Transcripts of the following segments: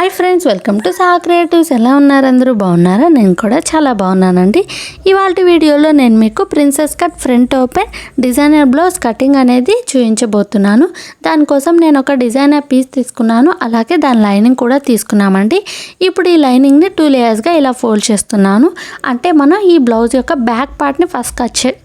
Hi friends, welcome to SaHa creatives. ఎలా ఉన్నారు? అందరూ బాగున్నారా? నేను కూడా చాలా బాగున్నానండి. ఇవాళ వీడియోలో నేను మీకు princess cut front open designer blouse cutting అనేది చూపించబోతున్నాను. దానికోసం నేను ఒక డిజైనర్ పీస్ తీసుకున్నాను, అలాగే దాని లైనింగ్ కూడా తీసుకున్నామండి. ఇప్పుడు ఈ లైనింగ్ని 2 లేయర్స్గా ఇలా ఫోల్డ్ చేస్తున్నాను. అంటే మనం ఈ బ్లౌజ్ యొక్క బ్యాక్ పార్ట్ని ఫస్ట్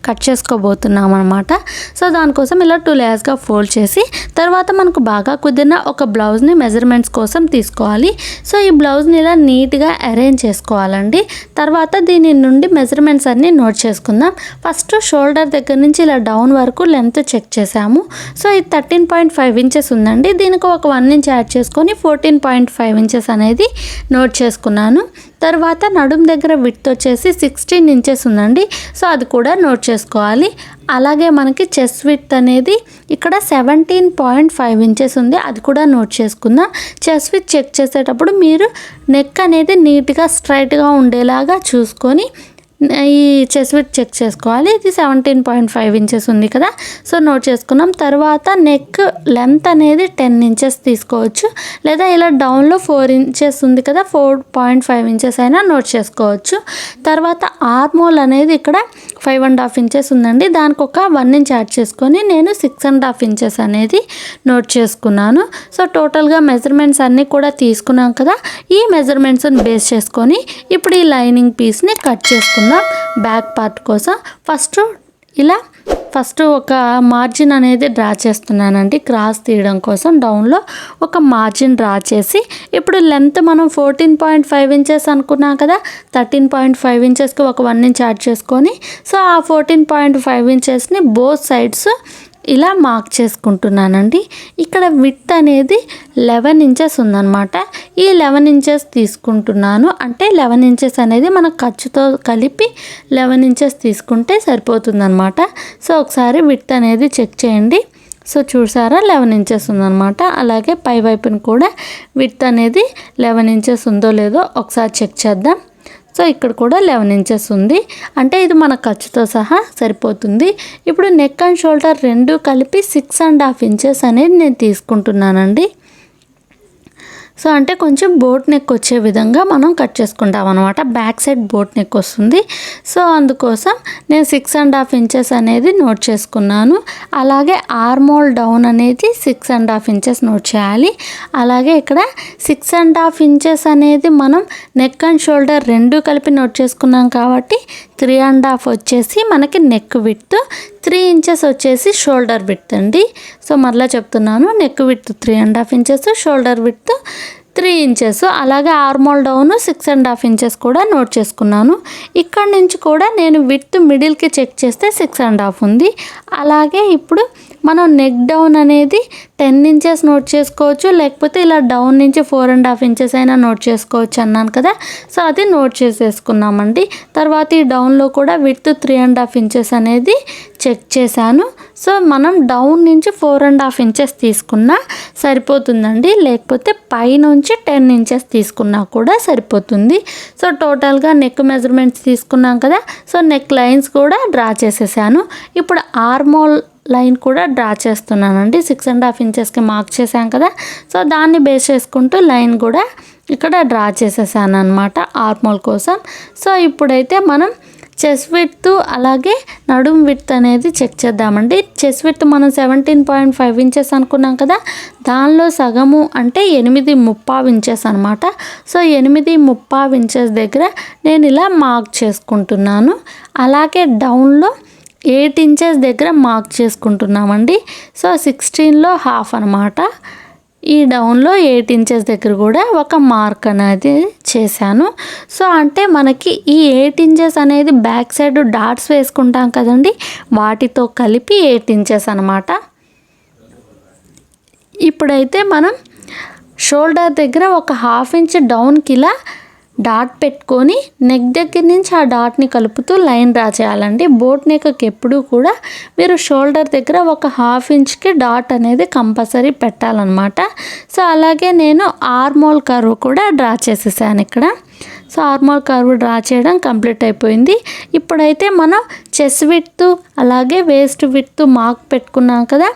కట్ చేసుకోబోతున్నాం అనమాట. సో దానికోసం ఇలా 2 లేయర్స్గా ఫోల్డ్ చేసి తర్వాత మనకు బాగా కుదిరిన ఒక బ్లౌజ్ని మెజర్మెంట్స్ కోసం తీసుకోవాలి. సో ఈ బ్లౌజ్ని ఇలా నీట్గా అరేంజ్ చేసుకోవాలండి. తర్వాత దీని నుండి మెజర్మెంట్స్ అన్నీ నోట్ చేసుకుందాం. ఫస్ట్ షోల్డర్ దగ్గర నుంచి ఇలా డౌన్ వరకు లెంత్ చెక్ చేసాము. సో ఇది 13.5 ఇంచెస్ ఉందండి. దీనికి ఒక 1 ఇంచ్ యాడ్ చేసుకొని 14.5 ఇంచెస్ అనేది నోట్ చేసుకున్నాను. తర్వాత నడుం దగ్గర విడ్త్ వచ్చేసి 16 ఇంచెస్ ఉందండి. సో అది కూడా నోట్ చేసుకోవాలి. అలాగే మనకి చెస్ట్ విడ్త్ అనేది ఇక్కడ 17.5 ఇంచెస్ ఉంది, అది కూడా నోట్ చేసుకుందాం. చెస్ట్ విడ్త్ చెక్ చేసేటప్పుడు మీరు నెక్ అనేది నీట్గా స్ట్రైట్గా ఉండేలాగా చూసుకొని ఈ చెస్ట్ విడ్త్ చెక్ చేసుకోవాలి. ఇది 17.5 ఇంచెస్ ఉంది కదా, సో నోట్ చేసుకున్నాం. తర్వాత నెక్ లెంత్ అనేది 10 ఇంచెస్ తీసుకోవచ్చు, లేదా ఇలా డౌన్లో 4 ఇంచెస్ ఉంది కదా, 4.5 ఇంచెస్ అయినా నోట్ చేసుకోవచ్చు. తర్వాత ఆర్మోల్ అనేది ఇక్కడ 5.5 ఇంచెస్ ఉందండి. దానికి ఒక 1 ఇంచ్ యాడ్ చేసుకొని నేను 6.5 ఇంచెస్ అనేది నోట్ చేసుకున్నాను. సో టోటల్గా మెజర్మెంట్స్ అన్నీ కూడా తీసుకున్నాం కదా. ఈ మెజర్మెంట్స్ని బేస్ చేసుకొని ఇప్పుడు ఈ లైనింగ్ పీస్ని కట్ చేసుకున్నాం. బ్యాక్ పార్ట్ కోసం ఫస్ట్ ఒక మార్జిన్ అనేది డ్రా చేస్తున్నానండి. క్రాస్ తీయడం కోసం డౌన్లో ఒక మార్జిన్ డ్రా చేసి ఇప్పుడు లెంత్ మనం 14.5 ఇంచెస్ అనుకున్నాం కదా, 13.5 ఇంచెస్కి ఒక 1 ఇంచ్ యాడ్ చేసుకొని సో ఆ 14.5 ఇంచెస్ని బోత్ సైడ్స్ ఇలా మార్క్ చేసుకుంటున్నానండి. ఇక్కడ విడ్త్ అనేది 11 ఇంచెస్ ఉందన్నమాట. ఈ 11 ఇంచెస్ తీసుకుంటున్నాను. అంటే 11 ఇంచెస్ అనేది మన ఖర్చుతో కలిపి 11 ఇంచెస్ తీసుకుంటే సరిపోతుందన్నమాట. సో ఒకసారి విడ్త్ అనేది చెక్ చేయండి. సో చూసారా, 11 ఇంచెస్ ఉందన్నమాట. అలాగే పై వైపున కూడా విడ్త్ అనేది 11 ఇంచెస్ ఉందో లేదో ఒకసారి చెక్ చేద్దాం. సో ఇక్కడ కూడా 11 ఇంచెస్ ఉంది, అంటే ఇది మన ఖర్చుతో సహా సరిపోతుంది. ఇప్పుడు నెక్ అండ్ షోల్డర్ రెండు కలిపి 6.5 ఇంచెస్ అనేది నేను తీసుకుంటున్నానండి. సో అంటే కొంచెం బోట్ నెక్ వచ్చే విధంగా మనం కట్ చేసుకుంటాం అనమాట. బ్యాక్ సైడ్ బోట్ నెక్ వస్తుంది. సో అందుకోసం నేను 6.5 ఇంచెస్ అనేది నోట్ చేసుకున్నాను. అలాగే ఆర్మోల్ డౌన్ అనేది 6.5 ఇంచెస్ నోట్ చేయాలి. అలాగే ఇక్కడ 6.5 ఇంచెస్ అనేది మనం నెక్ అండ్ షోల్డర్ రెండు కలిపి నోట్ చేసుకున్నాం కాబట్టి 3.5 వచ్చేసి మనకి నెక్ విడ్త్, 3 ఇంచెస్ వచ్చేసి షోల్డర్ విడ్త్ అండి. సో మరలా చెప్తున్నాను, neck width 3.5 inches, shoulder width 3 inches. అలాగే ఆర్మోల్ డౌన్ 6.5 ఇంచెస్ కూడా నోట్ చేసుకున్నాను. ఇక్కడ నుంచి కూడా నేను విడ్త్ మిడిల్కి చెక్ చేస్తే 6.5 ఉంది. అలాగే ఇప్పుడు మనం నెక్ డౌన్ అనేది 10 ఇంచెస్ నోట్ చేసుకోవచ్చు, లేకపోతే ఇలా డౌన్ నుంచి 4.5 ఇంచెస్ అయినా నోట్ చేసుకోవచ్చు అన్నాను కదా. సో అది నోట్ చేసేసుకున్నామండి. తర్వాత ఈ డౌన్లో కూడా విడ్త్ 3.5 ఇంచెస్ అనేది చెక్ చేశాను. సో మనం డౌన్ నుంచి 4.5 ఇంచెస్ తీసుకున్నా సరిపోతుందండి, లేకపోతే పైనుంచి 10 ఇంచెస్ తీసుకున్నా కూడా సరిపోతుంది. సో టోటల్గా నెక్ మెజర్మెంట్స్ తీసుకున్నాం కదా. సో నెక్ లైన్స్ కూడా డ్రా చేసేసాను. ఇప్పుడు ఆర్మోల్ లైన్ కూడా డ్రా చేస్తున్నానండి. 6.5 ఇంచెస్కి మార్క్ చేశాం కదా, సో దాన్ని బేస్ చేసుకుంటూ లైన్ కూడా ఇక్కడ డ్రా చేసేసాను అనమాట ఆర్మోల్ కోసం. సో ఇప్పుడైతే మనం చెస్ట్ విడ్త్ అలాగే నడుం విడ్త్ అనేది చెక్ చేద్దామండి. చెస్ట్ విడ్త్ మనం 17.5 ఇంచెస్ అనుకున్నాం కదా, దానిలో సగము అంటే 8.5 ఇంచెస్ అనమాట. సో 8.5 ఇంచెస్ దగ్గర నేను ఇలా మార్క్ చేసుకుంటున్నాను. అలాగే డౌన్లో 8 ఇంచెస్ దగ్గర మార్క్ చేసుకుంటున్నామండి. సో 16లో హాఫ్ అనమాట. ఈ డౌన్లో 8 ఇంచెస్ దగ్గర కూడా ఒక మార్క్ అనేది చేశాను. సో అంటే మనకి ఈ 8 ఇంచెస్ అనేది బ్యాక్ సైడ్ డాట్స్ వేసుకుంటాం కదండి, వాటితో కలిపి 8 ఇంచెస్ అనమాట. ఇప్పుడైతే మనం షోల్డర్ దగ్గర ఒక 1/2 ఇంచ్ డౌన్కి ఇలా డాట్ పెట్టుకొని నెక్ దగ్గర నుంచి ఆ డాట్ని కలుపుతూ లైన్ డ్రా చేయాలండి. బోట్ నెక్కి ఎప్పుడూ కూడా మీరు షోల్డర్ దగ్గర ఒక 1/2 ఇంచ్కి డాట్ అనేది కంపల్సరీ పెట్టాలన్నమాట. సో అలాగే నేను ఆర్మోల్ కర్వ్ కూడా డ్రా చేసేసాను ఇక్కడ. సో ఆర్మోల్ కర్వ్ డ్రా చేయడం కంప్లీట్ అయిపోయింది. ఇప్పుడైతే మనం చెస్ట్ విడ్త్ అలాగే వేస్ట్ విడ్త్ మార్క్ పెట్టుకున్నాం కదా,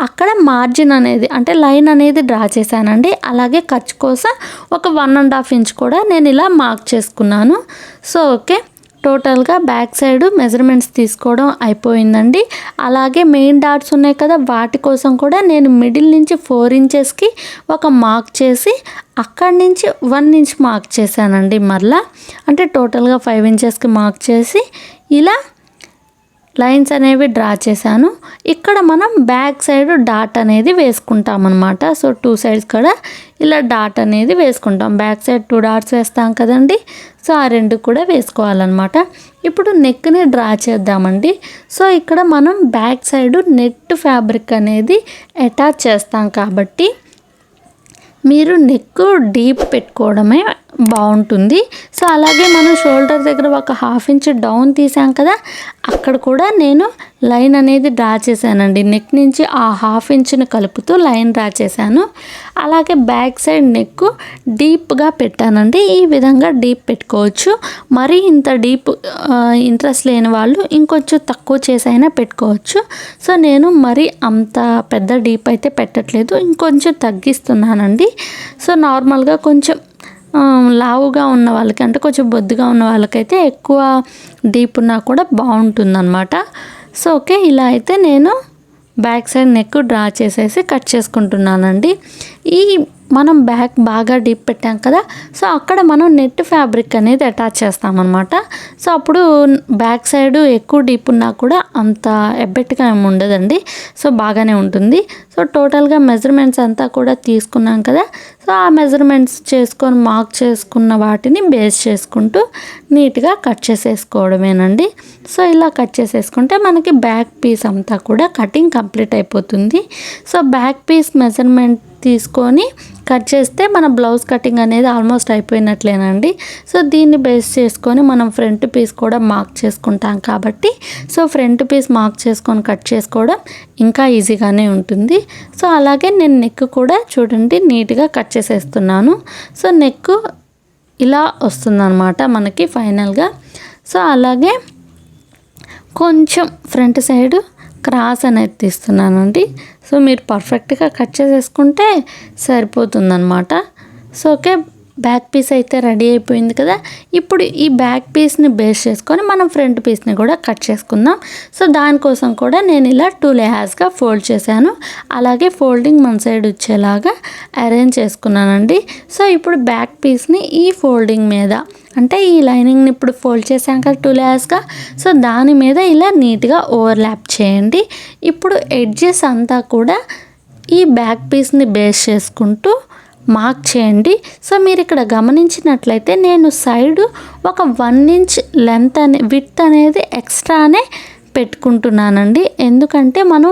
అక్కడ మార్జిన్ అనేది అంటే లైన్ అనేది డ్రా చేశానండి. అలాగే ఖర్చు కోసం ఒక 1.5 ఇంచ్ కూడా నేను ఇలా మార్క్ చేసుకున్నాను. సో ఓకే, టోటల్గా బ్యాక్ సైడ్ మెజర్మెంట్స్ తీసుకోవడం అయిపోయిందండి. అలాగే మెయిన్ డాట్స్ ఉన్నాయి కదా, వాటి కోసం కూడా నేను మిడిల్ నుంచి 4 ఇంచెస్కి ఒక మార్క్ చేసి అక్కడి నుంచి 1 ఇంచ్ మార్క్ చేశానండి. మరలా అంటే టోటల్గా 5 ఇంచెస్కి మార్క్ చేసి ఇలా లైన్స్ అనేవి డ్రా చేశాను. ఇక్కడ మనం బ్యాక్ సైడ్ డాట్ అనేది వేసుకుంటాం అనమాట. సో 2 సైడ్స్ కూడా ఇలా డాట్ అనేది వేసుకుంటాం. బ్యాక్ సైడ్ 2 డాట్స్ వేస్తాం కదండి. సో ఆ 2 కూడా వేసుకోవాలన్నమాట. ఇప్పుడు నెక్ని డ్రా చేద్దామండి. సో ఇక్కడ మనం బ్యాక్ సైడ్ నెట్ ఫ్యాబ్రిక్ అనేది అటాచ్ చేస్తాం కాబట్టి మీరు నెక్ డీప్ పెట్టుకోవడమే బాగుంటుంది. సో అలాగే మనం షోల్డర్ దగ్గర ఒక 1/2 ఇంచ్ డౌన్ తీసాం కదా, అక్కడ కూడా నేను లైన్ అనేది డ్రా చేశానండి. నెక్ నుంచి ఆ 1/2 ఇంచ్ని కలుపుతూ లైన్ డ్రా చేశాను. అలాగే బ్యాక్ సైడ్ నెక్ డీప్గా పెట్టానండి. ఈ విధంగా డీప్ పెట్టుకోవచ్చు. మరీ ఇంత డీప్ ఇంట్రెస్ట్ లేని వాళ్ళు ఇంకొంచెం తక్కువ చేసైనా పెట్టుకోవచ్చు. సో నేను మరీ అంత పెద్ద డీప్ అయితే పెట్టట్లేదు, ఇంకొంచెం తగ్గిస్తున్నానండి. సో నార్మల్గా కొంచెం లావుగా ఉన్న వాళ్ళకి అంటే కొంచెం బొద్దుగా ఉన్న వాళ్ళకైతే ఎక్కువ డీప్ ఉన్నా కూడా బాగుంటుందన్నమాట. సో ఓకే, ఇలా అయితే నేను బ్యాక్ సైడ్ నెక్ డ్రా చేసేసి కట్ చేసుకుంటున్నానండి. ఈ మనం బ్యాక్ బాగా డీప్ పెట్టాం కదా, సో అక్కడ మనం నెట్ ఫ్యాబ్రిక్ అనేది అటాచ్ చేస్తామన్నమాట. సో అప్పుడు బ్యాక్ సైడ్ ఎక్కువ డీప్ ఉన్నా కూడా అంత ఎబ్బెట్టుగా ఏమి ఉండదండి. సో బాగానే ఉంటుంది. సో టోటల్గా మెజర్మెంట్స్ అంతా కూడా తీసుకున్నాం కదా, సో ఆ మెజర్మెంట్స్ చేసుకొని మార్క్ చేసుకున్న వాటిని బేస్ చేసుకుంటూ నీట్గా కట్ చేసేసుకోవడమేనండి. సో ఇలా కట్ చేసేసుకుంటే మనకి బ్యాక్ పీస్ అంతా కూడా కటింగ్ కంప్లీట్ అయిపోతుంది. సో బ్యాక్ పీస్ మెజర్మెంట్ తీసుకొని కట్ చేస్తే మన బ్లౌజ్ కటింగ్ అనేది ఆల్మోస్ట్ అయిపోయినట్లేనండి. సో దీన్ని బేస్ చేసుకొని మనం ఫ్రంట్ పీస్ కూడా మార్క్ చేసుకుంటాం కాబట్టి సో ఫ్రంట్ పీస్ మార్క్ చేసుకొని కట్ చేసుకోవడం ఇంకా ఈజీగానే ఉంటుంది. సో అలాగే నేను నెక్ కూడా చూడండి నీట్గా కట్ చేసేస్తున్నాను. సో నెక్ ఇలా వస్తుందన్నమాట మనకి ఫైనల్గా. సో అలాగే కొంచెం ఫ్రంట్ సైడ్ క్రాస్ అనేది తీస్తున్నానండి. సో మీరు పర్ఫెక్ట్గా కట్ చేసేసుకుంటే సరిపోతుందన్నమాట. సో ఓకే, బ్యాక్ పీస్ అయితే రెడీ అయిపోయింది కదా. ఇప్పుడు ఈ బ్యాక్ పీస్ని బేస్ చేసుకొని మనం ఫ్రంట్ పీస్ని కూడా కట్ చేసుకుందాం. సో దానికోసం కూడా నేను ఇలా 2 లేయర్స్గా ఫోల్డ్ చేశాను. అలాగే ఫోల్డింగ్ మన సైడ్ వచ్చేలాగా అరేంజ్ చేసుకున్నానండి. సో ఇప్పుడు బ్యాక్ పీస్ని ఈ ఫోల్డింగ్ మీద అంటే ఈ లైనింగ్ని ఇప్పుడు ఫోల్డ్ చేశాం కదా 2 లేయర్స్గా, సో దాని మీద ఇలా నీట్గా ఓవర్లాప్ చేయండి. ఇప్పుడు ఎడ్జెస్ అంతా కూడా ఈ బ్యాక్ పీస్ని బేస్ చేసుకుంటూ మార్క్ చేయండి. సో మీరు ఇక్కడ గమనించినట్లయితే నేను సైడు ఒక 1 ఇంచ్ లెంత్ విడ్త్ అనేది ఎక్స్ట్రానే పెట్టుకుంటున్నానండి. ఎందుకంటే మనం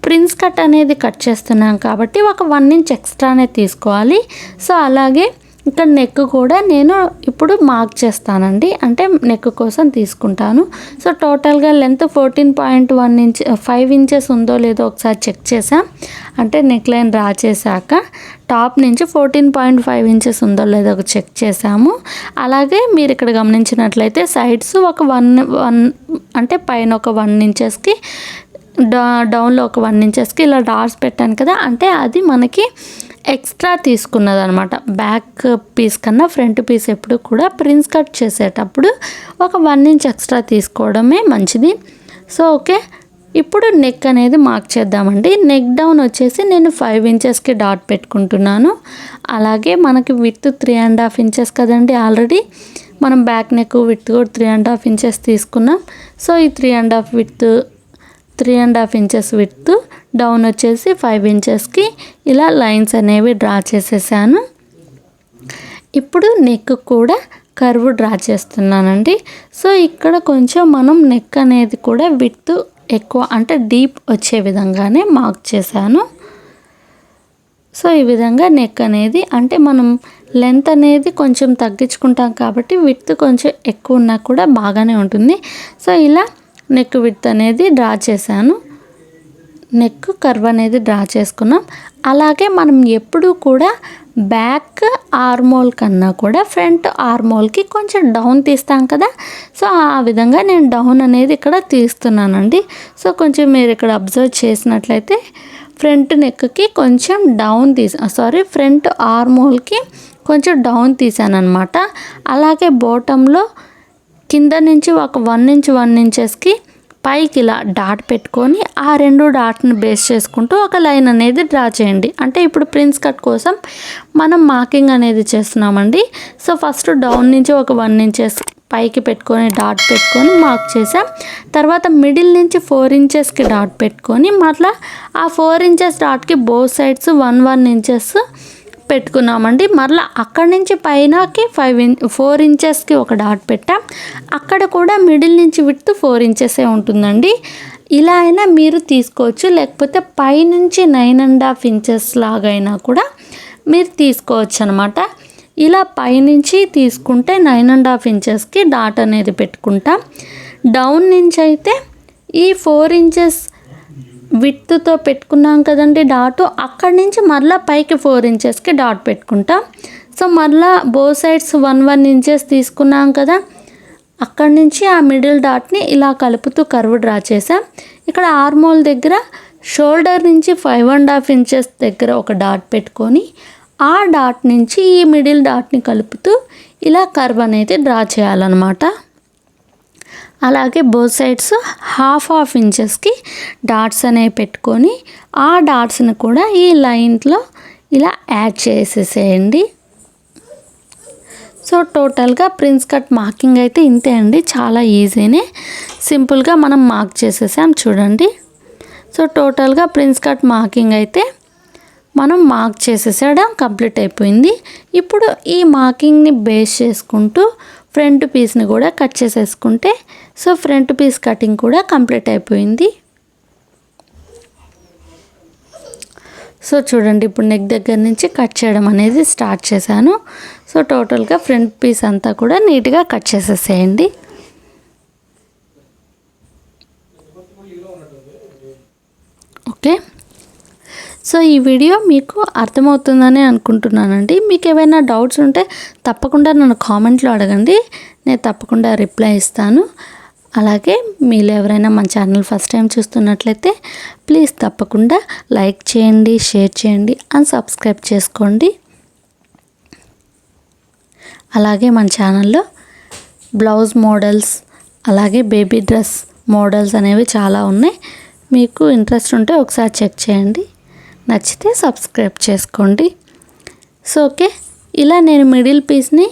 ప్రిన్స్ కట్ అనేది కట్ చేస్తున్నాం కాబట్టి ఒక 1 ఇంచ్ ఎక్స్ట్రానే తీసుకోవాలి. సో అలాగే ఇక్కడ నెక్ కూడా నేను ఇప్పుడు మార్క్ చేస్తానండి, అంటే నెక్ కోసం తీసుకుంటాను. సో టోటల్గా లెంత్ 14.1 ఇంచ్ 5 ఇంచెస్ ఉందో లేదో ఒకసారి చెక్ చేసాం. అంటే నెక్ లైన్ డ్రా చేశాక టాప్ నుంచి 14.5 ఇంచెస్ ఉందో లేదో చెక్ చేసాము. అలాగే మీరు ఇక్కడ గమనించినట్లయితే సైడ్స్ ఒక 1 అంటే పైన ఒక 1 ఇంచెస్కి డౌన్లో ఒక 1 ఇంచెస్కి ఇలా డాట్స్ పెట్టాను కదా, అంటే అది మనకి ఎక్స్ట్రా తీసుకున్నది అనమాట. బ్యాక్ పీస్ కన్నా ఫ్రంట్ పీస్ ఎప్పుడు కూడా ప్రిన్స్ కట్ చేసేటప్పుడు ఒక 1 ఇంచ్ ఎక్స్ట్రా తీసుకోవడమే మంచిది. సో ఓకే, ఇప్పుడు నెక్ అనేది మార్క్ చేద్దామండి. నెక్ డౌన్ వచ్చేసి నేను 5 ఇంచెస్కి డాట్ పెట్టుకుంటున్నాను. అలాగే మనకి విత్ 3.5 ఇంచెస్ కదండి, ఆల్రెడీ మనం బ్యాక్ నెక్ విత్ కూడా 3.5 ఇంచెస్ తీసుకున్నాం. సో ఈ 3.5 ఇంచెస్ విత్ డౌన్ వచ్చేసి 5 ఇంచెస్కి ఇలా లైన్స్ అనేవి డ్రా చేసేసాను. ఇప్పుడు నెక్ కూడా కర్వ్ డ్రా చేస్తున్నానండి. సో ఇక్కడ కొంచెం మనం నెక్ అనేది కూడా విత్ ఎక్కువ అంటే డీప్ వచ్చే విధంగానే మార్క్ చేశాను. సో ఈ విధంగా నెక్ అనేది అంటే మనం లెంత్ అనేది కొంచెం తగ్గించుకుంటాం కాబట్టి విత్ కొంచెం ఎక్కువ ఉన్నా కూడా బాగానే ఉంటుంది. సో ఇలా నెక్ విత్ అనేది డ్రా చేశాను. నెక్ కర్వ్ అనేది డ్రా చేసుకున్నాం. అలాగే మనం ఎప్పుడూ కూడా బ్యాక్ ఆర్మోల్ కన్నా కూడా ఫ్రంట్ ఆర్మోల్కి కొంచెం డౌన్ తీస్తాం కదా, సో ఆ విధంగా నేను డౌన్ అనేది ఇక్కడ తీస్తున్నానండి. సో కొంచెం మీరు ఇక్కడ అబ్జర్వ్ చేసినట్లయితే ఫ్రంట్ నెక్కి కొంచెం డౌన్ ఫ్రంట్ ఆర్మోల్కి కొంచెం డౌన్ తీసాను అనమాట. అలాగే బాటంలో కింద నుంచి ఒక 1 ఇంచెస్కి పైకి ఇలా డాట్ పెట్టుకొని ఆ 2 డాట్ని బేస్ చేసుకుంటూ ఒక లైన్ అనేది డ్రా చేయండి. అంటే ఇప్పుడు ప్రిన్స్ కట్ కోసం మనం మార్కింగ్ అనేది చేస్తున్నామండి. సో ఫస్ట్ డౌన్ నుంచి ఒక 1 ఇంచెస్ పైకి పెట్టుకొని డాట్ పెట్టుకొని మార్క్ చేసాం. తర్వాత మిడిల్ నుంచి 4 ఇంచెస్కి డాట్ పెట్టుకొని మళ్ళీ ఆ 4 ఇంచెస్ డాట్కి బోత్ సైడ్స్ 1 ఇంచెస్ పెట్టుకున్నామండి. మళ్ళీ అక్కడి నుంచి పైనకి 4 ఇంచెస్కి ఒక డాట్ పెట్టాం. అక్కడ కూడా మిడిల్ నుంచి విడ్త్ 4 ఇంచెసే ఉంటుందండి. ఇలా అయినా మీరు తీసుకోవచ్చు, లేకపోతే పైనుంచి 9.5 ఇంచెస్ లాగైనా కూడా మీరు తీసుకోవచ్చు అనమాట. ఇలా పైనుంచి తీసుకుంటే 9.5 ఇంచెస్కి డాట్ అనేది పెట్టుకుంటాం. డౌన్ నుంచి అయితే ఈ 4 ఇంచెస్ విడ్త్తో పెట్టుకున్నాం కదండి డాటు, అక్కడి నుంచి మళ్ళీ పైకి 4 ఇంచెస్కి డాట్ పెట్టుకుంటాం. సో మళ్ళీ బోత్ సైడ్స్ 1 ఇంచెస్ తీసుకున్నాం కదా, అక్కడి నుంచి ఆ మిడిల్ డాట్ని ఇలా కలుపుతూ కర్వ్ డ్రా చేసాం. ఇక్కడ ఆర్మోల్ దగ్గర షోల్డర్ నుంచి 5.5 ఇంచెస్ దగ్గర ఒక డాట్ పెట్టుకొని ఆ డాట్ నుంచి ఈ మిడిల్ డాట్ని కలుపుతూ ఇలా కర్వ్ అనేది డ్రా చేయాలన్నమాట. అలాగే బోత్ సైడ్స్ 1/2 ఇంచెస్కి డాట్స్ అనేవి పెట్టుకొని ఆ డాట్స్ని కూడా ఈ లైన్లో ఇలా యాడ్ చేసేసేయండి. సో టోటల్గా ప్రిన్స్ కట్ మార్కింగ్ అయితే ఇంతే అండి, చాలా ఈజీనే, సింపుల్గా మనం మార్క్ చేసేసాం చూడండి. సో టోటల్గా ప్రిన్స్ కట్ మార్కింగ్ అయితే మనం మార్క్ చేసేసడం కంప్లీట్ అయిపోయింది. ఇప్పుడు ఈ మార్కింగ్ని బేస్ చేసుకుంటూ ఫ్రంట్ పీస్ని కూడా కట్ చేసేసుకుంటే సో ఫ్రంట్ పీస్ కటింగ్ కూడా కంప్లీట్ అయిపోయింది. సో చూడండి, ఇప్పుడు నెక్ దగ్గర నుంచి కట్ చేయడం అనేది స్టార్ట్ చేశాను. సో టోటల్గా ఫ్రంట్ పీస్ అంతా కూడా నీట్గా కట్ చేసేసేయండి. ఓకే, సో ఈ వీడియో మీకు అర్థమవుతుందని అనుకుంటున్నానండి. మీకు ఏమైనా డౌట్స్ ఉంటే తప్పకుండా నన్ను కామెంట్లో అడగండి, నేను తప్పకుండా రిప్లై ఇస్తాను. అలాగే మీరు ఎవరైనా మన ఛానల్ ఫస్ట్ టైం చూస్తున్నట్లయితే ప్లీజ్ తప్పకుండా లైక్ చేయండి, షేర్ చేయండి అండ్ సబ్స్క్రైబ్ చేసుకోండి. అలాగే మన ఛానల్లో బ్లౌజ్ మోడల్స్ అలాగే బేబీ డ్రెస్ మోడల్స్ అనేవి చాలా ఉన్నాయి. మీకు ఇంట్రెస్ట్ ఉంటే ఒకసారి చెక్ చేయండి, నచ్చితే సబ్స్క్రైబ్ చేసుకోండి. సో ఓకే, ఇలా నేను మిడిల్ పీస్ని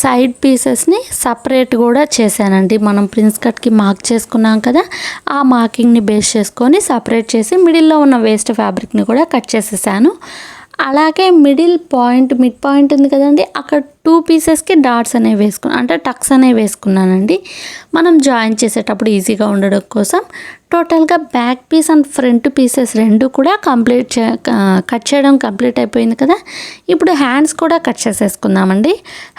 సైడ్ పీసెస్ని సపరేట్ కూడా చేశానండి. మనం ప్రిన్స్ కట్కి మార్క్ చేసుకున్నాం కదా, ఆ మార్కింగ్ని బేస్ చేసుకొని సపరేట్ చేసి మిడిల్లో ఉన్న వేస్ట్ ఫ్యాబ్రిక్ని కూడా కట్ చేసేసాను. అలాగే మిడ్ పాయింట్ ఉంది కదండి, అక్కడ 2 పీసెస్కి డాట్స్ అనేవి వేసుకున్నాను, అంటే టక్స్ అనేవి వేసుకున్నానండి. మనం జాయిన్ చేసేటప్పుడు ఈజీగా ఉండడం కోసం టోటల్గా back piece and front pieces 2 కూడా కట్ చేయడం కంప్లీట్ అయిపోయింది కదా. ఇప్పుడు హ్యాండ్స్ కూడా కట్ చేసేసుకుందామండి.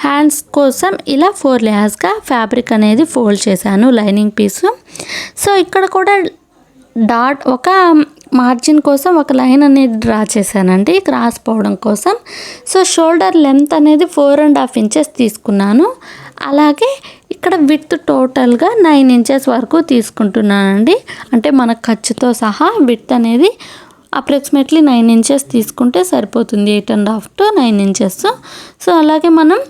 హ్యాండ్స్ కోసం ఇలా 4 లేయర్స్గా ఫ్యాబ్రిక్ అనేది ఫోల్డ్ చేశాను లైనింగ్ పీసు. సో ఇక్కడ కూడా డాట్ ఒక మార్జిన్ కోసం ఒక లైన్ అనేది డ్రా చేశానండి క్రాస్ పోవడం కోసం. సో షోల్డర్ లెంత్ అనేది 4.5 ఇంచెస్ తీసుకున్నాను. అలాగే ఇక్కడ విడ్త్ టోటల్గా 9 ఇంచెస్ వరకు తీసుకుంటున్నానండి. అంటే మన ఖర్చుతో సహా విడ్త్ అనేది అప్రాక్సిమేట్లీ 9 ఇంచెస్ తీసుకుంటే సరిపోతుంది, 8.5 to 9 ఇంచెస్. సో అలాగే మనం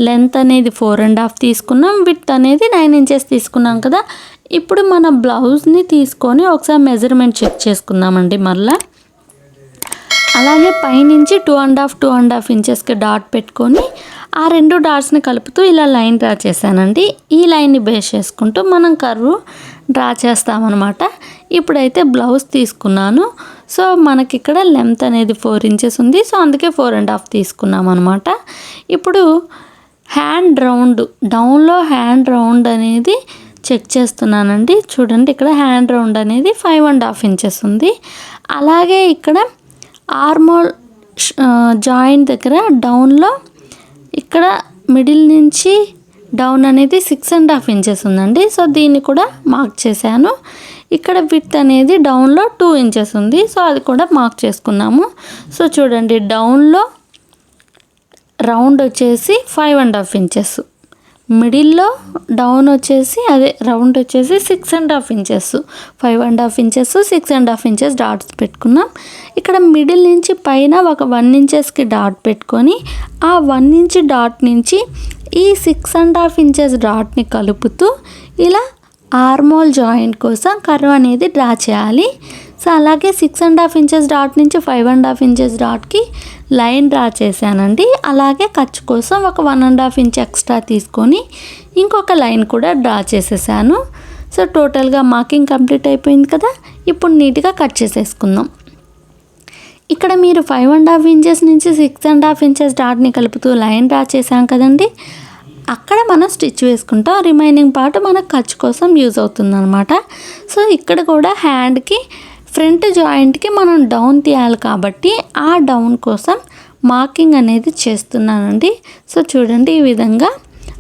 లెంత్ అనేది 4.5 తీసుకున్నాం, విడ్త్ అనేది 9 ఇంచెస్ తీసుకున్నాం కదా. ఇప్పుడు మన బ్లౌజ్ని తీసుకొని ఒకసారి మెజర్మెంట్ చెక్ చేసుకుందామండి మళ్ళీ. అలాగే పైనుంచి 2.5 ఇంచెస్కి డాట్ పెట్టుకొని ఆ 2 డాట్స్ని కలుపుతూ ఇలా లైన్ డ్రా చేశానండి. ఈ లైన్ని బేస్ చేసుకుంటూ మనం కర్వ్ డ్రా చేస్తామన్నమాట. ఇప్పుడైతే బ్లౌజ్ తీసుకున్నాను. సో మనకి ఇక్కడ లెంత్ అనేది 4 ఇంచెస్ ఉంది, సో అందుకే 4.5 తీసుకున్నాం అనమాట. ఇప్పుడు హ్యాండ్ రౌండ్, డౌన్లో హ్యాండ్ రౌండ్ అనేది చెక్ చేస్తున్నానండి. చూడండి, ఇక్కడ హ్యాండ్ రౌండ్ అనేది 5.5 ఇంచెస్ ఉంది. అలాగే ఇక్కడ ఆర్మోల్ జాయింట్ దగ్గర డౌన్లో ఇక్కడ మిడిల్ నుంచి డౌన్ అనేది 6.5 ఇంచెస్ ఉందండి. సో దీన్ని కూడా మార్క్ చేశాను. ఇక్కడ విడ్త్ అనేది డౌన్లో 2 ఇంచెస్ ఉంది, సో అది కూడా మార్క్ చేసుకున్నాము. సో చూడండి, డౌన్లో రౌండ్ వచ్చేసి 5.5 ఇంచెస్, మిడిల్లో డౌన్ వచ్చేసి అదే రౌండ్ వచ్చేసి 6.5 ఇంచెస్, 5.5 ఇంచెస్, 6.5 ఇంచెస్ డాట్స్ పెట్టుకున్నాం. ఇక్కడ మిడిల్ నుంచి పైన ఒక 1 ఇంచెస్కి డాట్ పెట్టుకొని ఆ 1 ఇంచ్ డాట్ నుంచి ఈ 6.5 ఇంచెస్ డాట్ని కలుపుతూ ఇలా ఆర్మోల్ జాయింట్ కోసం కర్వ్ అనేది డ్రా చేయాలి. సో అలాగే 6.5 ఇంచెస్ డాట్ నుంచి 5.5 ఇంచెస్ డాట్కి లైన్ డ్రా చేశానండి. అలాగే ఖర్చు కోసం ఒక 1.5 ఇంచ్ ఎక్స్ట్రా తీసుకొని ఇంకొక లైన్ కూడా డ్రా చేసేసాను. సో టోటల్గా మార్కింగ్ కంప్లీట్ అయిపోయింది కదా. ఇప్పుడు నీట్గా కట్ చేసేసుకుందాం. ఇక్కడ మీరు 5.5 ఇంచెస్ నుంచి 6.5 ఇంచెస్ డాట్ని కలుపుతూ లైన్ డ్రా చేసాం కదండి. అక్కడ మనం స్టిచ్ వేసుకుంటాం. రిమైనింగ్ పార్ట్ మనకు ఖర్చు కోసం యూజ్ అవుతుంది అనమాట. సో ఇక్కడ కూడా హ్యాండ్కి ఫ్రంట్ జాయింట్కి మనం డౌన్ తీయాలి కాబట్టి ఆ డౌన్ కోసం మార్కింగ్ అనేది చేస్తున్నానండి. సో చూడండి, ఈ విధంగా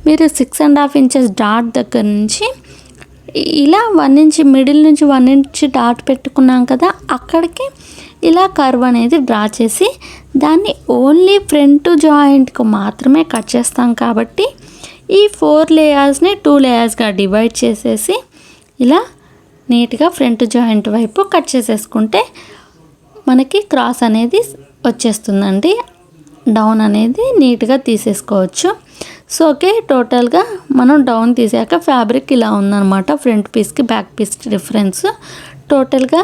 మీరు 6.5 ఇంచెస్ డాట్ దగ్గర నుంచి ఇలా 1 ఇంచ్ మిడిల్ నుంచి 1 ఇంచ్ డాట్ పెట్టుకున్నాం కదా, అక్కడికి ఇలా కర్వ్ అనేది డ్రా చేసి దాన్ని ఓన్లీ ఫ్రంట్ జాయింట్కి మాత్రమే కట్ చేస్తాం కాబట్టి ఈ 4 లేయర్స్ని 2 లేయర్స్గా డివైడ్ చేసేసి ఇలా నీట్గా ఫ్రంట్ జాయింట్ వైపు కట్ చేసేసుకుంటే మనకి క్రాస్ అనేది వచ్చేస్తుందండి. డౌన్ అనేది నీట్గా తీసేసుకోవచ్చు. సో ఓకే, టోటల్గా మనం డౌన్ తీసాక ఫ్యాబ్రిక్ ఇలా ఉందన్నమాట. ఫ్రంట్ పీస్కి బ్యాక్ పీస్కి డిఫరెన్స్. టోటల్గా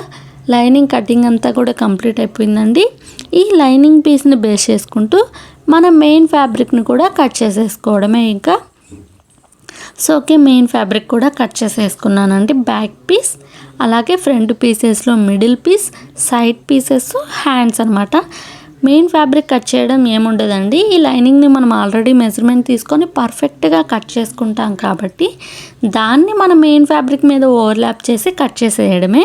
లైనింగ్ కటింగ్ అంతా కూడా కంప్లీట్ అయిపోయిందండి. ఈ లైనింగ్ పీస్ని బేస్ చేసుకుంటూ మన మెయిన్ ఫ్యాబ్రిక్ని కూడా కట్ చేసేసుకోవడమే ఇంకా. సో ఓకే, మెయిన్ ఫ్యాబ్రిక్ కూడా కట్ చేసేసుకున్నానండి. బ్యాక్ పీస్, అలాగే ఫ్రంట్ పీసెస్లో middle piece, side pieces, hands అనమాట. మెయిన్ ఫ్యాబ్రిక్ కట్ చేయడం ఏముండదండి. ఈ లైనింగ్ని మనం ఆల్రెడీ మెజర్మెంట్ తీసుకొని పర్ఫెక్ట్గా కట్ చేసుకుంటాం కాబట్టి దాన్ని మన మెయిన్ ఫ్యాబ్రిక్ మీద ఓవర్లాప్ చేసి కట్ చేసేయడమే.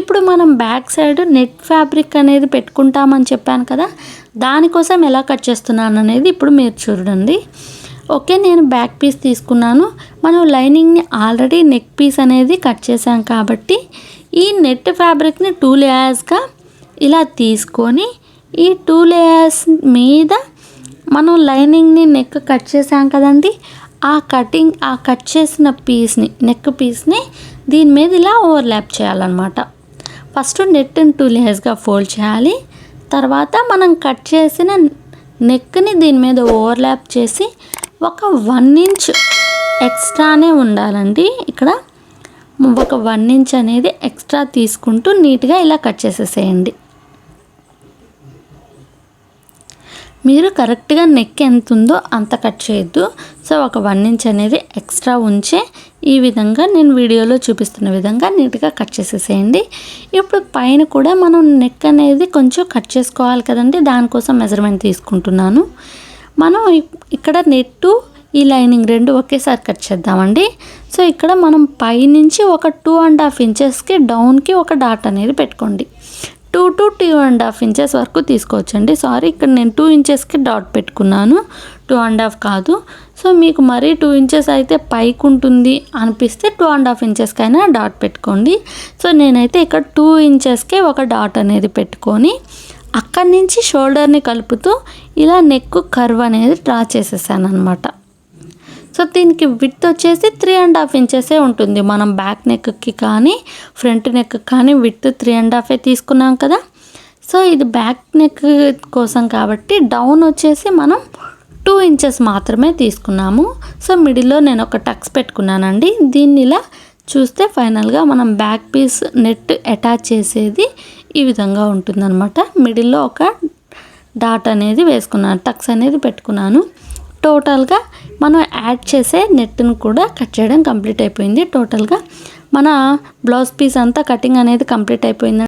ఇప్పుడు మనం బ్యాక్ సైడ్ నెట్ ఫ్యాబ్రిక్ అనేది పెట్టుకుంటామని చెప్పాను కదా, దానికోసం ఎలా కట్ చేస్తున్నాను అనేది ఇప్పుడు మీరు చూడండి. ఓకే, నేను బ్యాక్ పీస్ తీసుకున్నాను. మనం లైనింగ్ని ఆల్రెడీ నెక్ పీస్ అనేది కట్ చేసాం కాబట్టి ఈ నెట్ ఫ్యాబ్రిక్ని 2 లేయర్స్గా ఇలా తీసుకొని ఈ 2 లేయర్స్ మీద మనం లైనింగ్ని నెక్ కట్ చేసాం కదండి, ఆ కట్ చేసిన పీస్ని, నెక్ పీస్ని దీని మీద ఇలా ఓవర్లాప్ చేయాలన్నమాట. ఫస్ట్ నెట్ని 2 లేయర్స్గా ఫోల్డ్ చేయాలి. తర్వాత మనం కట్ చేసిన నెక్ని దీని మీద ఓవర్లాప్ చేసి ఒక 1 ఇంచ్ ఎక్స్ట్రానే ఉండాలండి. ఇక్కడ ఒక 1 ఇంచ్ అనేది ఎక్స్ట్రా తీసుకుంటూ నీట్గా ఇలా కట్ చేసేసేయండి. మీరు కరెక్ట్గా నెక్ ఎంత ఉందో అంత కట్ చేయొద్దు. సో ఒక 1 ఇంచ్ అనేది ఎక్స్ట్రా ఉంచే ఈ విధంగా నేను వీడియోలో చూపిస్తున్న విధంగా నీట్గా కట్ చేసేసేయండి. ఇప్పుడు పైన కూడా మనం నెక్ అనేది కొంచెం కట్ చేసుకోవాలి కదండి, దానికోసం మెజర్మెంట్ తీసుకుంటున్నాను. మనం ఇక్కడ నెట్టు ఈ లైనింగ్ రెండు ఒకేసారి కట్ చేద్దామండి. సో ఇక్కడ మనం పైనుంచి ఒక 2.5 ఇంచెస్కి డౌన్కి ఒక డాట్ అనేది పెట్టుకోండి. 2 to 2.5 ఇంచెస్ వరకు తీసుకోవచ్చండి. సారీ, ఇక్కడ నేను 2 ఇంచెస్కి డాట్ పెట్టుకున్నాను, 2.5 కాదు. సో మీకు మరీ 2 ఇంచెస్ అయితే పైకి ఉంటుంది అనిపిస్తే 2.5 ఇంచెస్కైనా డాట్ పెట్టుకోండి. సో నేనైతే ఇక్కడ 2 ఇంచెస్కే ఒక డాట్ అనేది పెట్టుకొని అక్కడి నుంచి షోల్డర్ని కలుపుతూ ఇలా నెక్ కర్వ్ అనేది డ్రా చేసేసాను అనమాట. సో దీనికి విడ్త్ వచ్చేసి 3.5 ఇంచెసే ఉంటుంది. మనం బ్యాక్ నెక్కి కానీ ఫ్రంట్ నెక్ కానీ విడ్త్ 3.5 తీసుకున్నాం కదా. సో ఇది బ్యాక్ నెక్ కోసం కాబట్టి డౌన్ వచ్చేసి మనం 2 ఇంచెస్ మాత్రమే తీసుకున్నాము. సో మిడిల్లో నేను ఒక టక్స్ పెట్టుకున్నానండి. దీన్ని ఇలా చూస్తే ఫైనల్గా మనం బ్యాక్ పీస్ నెట్ అటాచ్ చేసేది ఈ విధంగా ఉంటుందన్నమాట. మిడిల్లో ఒక డాట్ అనేది వేసుకున్నాను, టక్స్ అనేది పెట్టుకున్నాను. టోటల్గా మనం యాడ్ చేసే నెట్ను కూడా కట్ చేయడం కంప్లీట్ అయిపోయింది. టోటల్గా మన బ్లౌజ్ పీస్ అంతా కటింగ్ అనేది కంప్లీట్ అయిపోయింది.